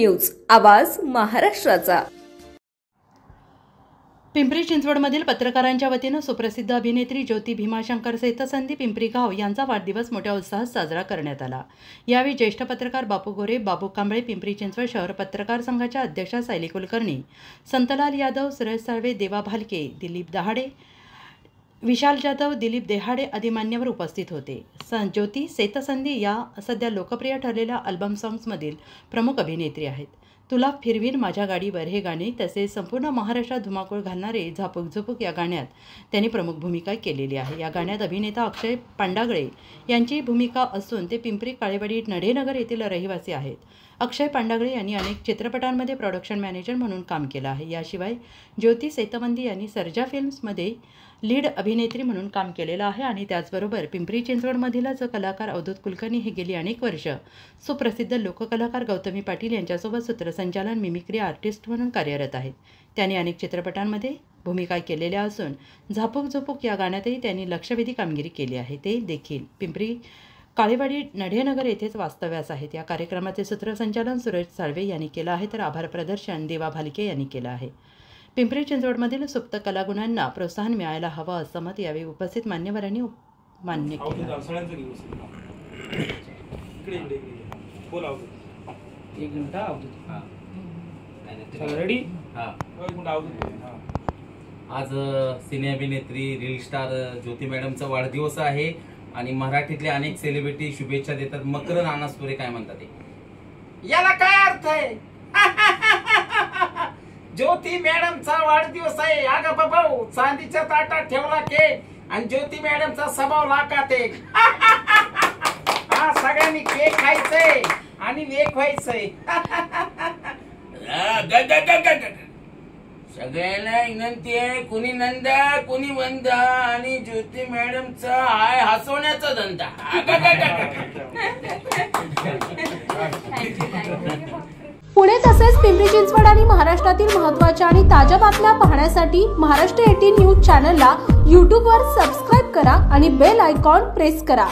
News, आवाज महाराष्ट्राचा। पिंपरी चिंचवडमधील पत्रकारांच्या वतीने सुप्रसिद्ध अभिनेत्री ज्योती भीमाशंकर सेतसंधी पिंपरीगाव यांचा वाढदिवस मोठ्या उत्साहात साजरा करण्यात आला। यावेळी ज्येष्ठ पत्रकार बापू गोरे, बाबू कांबळे, पिंपरी चिंचवड शहर पत्रकार संघाच्या अध्यक्षा सायली कुलकर्णी, संतलाल यादव, सुरेश साळवे, देवा भालके, दिलीप दहाडे, विशाल जाधव, दिलीप देहाडे आदी मान्यवर उपस्थित होते। ज्योती सेतसंधी या सध्या लोकप्रिय ठरलेल्या अल्बम सॉंग्समधील प्रमुख अभिनेत्री आहेत। तुला फिरवीन माझ्या गाडीवर हे गाणे तसेच संपूर्ण महाराष्ट्रात धुमाकूळ घालणारे झापूक झुपूक या गाण्यात त्यांनी प्रमुख भूमिका केलेली आहे। या गाण्यात अभिनेता अक्षय पांडागळे यांची भूमिका असून ते पिंपरी काळेवाडी नढेनगर येथील रहिवासी आहेत। अक्षय पांडागळे यांनी अनेक चित्रपटांमध्ये प्रोडक्शन मॅनेजर म्हणून काम केलं आहे। याशिवाय ज्योती सेतसंधी यांनी सर्जा फिल्म्समध्ये लीड अभिनेत्री म्हणून काम केलेलं आहे आणि त्याचबरोबर पिंपरी चिंचवडमधीलच कलाकार अवधूत कुलकर्णी हे गेली अनेक वर्ष सुप्रसिद्ध लोककलाकार गौतमी पाटील यांच्यासोबत सूत्रसंचालन मिमिक्री आर्टिस्ट म्हणून कार्यरत आहेत। त्यांनी अनेक चित्रपटांमध्ये भूमिका केलेल्या असून झापूक झुपूक या गाण्यातही त्यांनी लक्षवेधी कामगिरी केली आहे। ते देखील पिंपरी काळेवाडी नढेनगर येथेच वास्तव्यास आहेत। या कार्यक्रमाचे सूत्रसंचालन सुरेश साळवे यांनी केलं आहे तर आभार प्रदर्शन देवा भालके यांनी केलं आहे। पिंपरी चिंचवडमधील सुप्त कलागुणांना प्रोत्साहन मिळायला हवं असं मत यावेळी उपस्थित मान्यवरांनी मान्य केलं। आज सिने अभिनेत्री रील स्टार ज्योती मॅडमचा वाढदिवस आहे आणि मराठीतले अनेक सेलिब्रिटी शुभेच्छा देतात। मकर नानासपुरे काय म्हणतात याला काय अर्थ आहे? ज्योती मॅडमचा वाढदिवस आहे, अगं बाबा चांदीच्या ताटात ठेवला केक आणि ज्योती मॅडमचा स्वभाव लाखात एक। हा सगळ्यांनी केक खायचंय आणि लेख व्हायचंय। सगळ्यांना विनंती आहे, कुणी नंदा कुणी वंदा आणि ज्योती मॅडमचा आहे हसवण्याचा धंदा। पुणे तसेच पिंपरी चिंचवड आणि महाराष्ट्रातील महत्त्वाच्या आणि ताज्या बातम्या पाहण्यासाठी महाराष्ट्र 18 न्यूज चॅनलला यूट्यूबवर सबस्क्राईब करा आणि बेल आयकॉन प्रेस करा।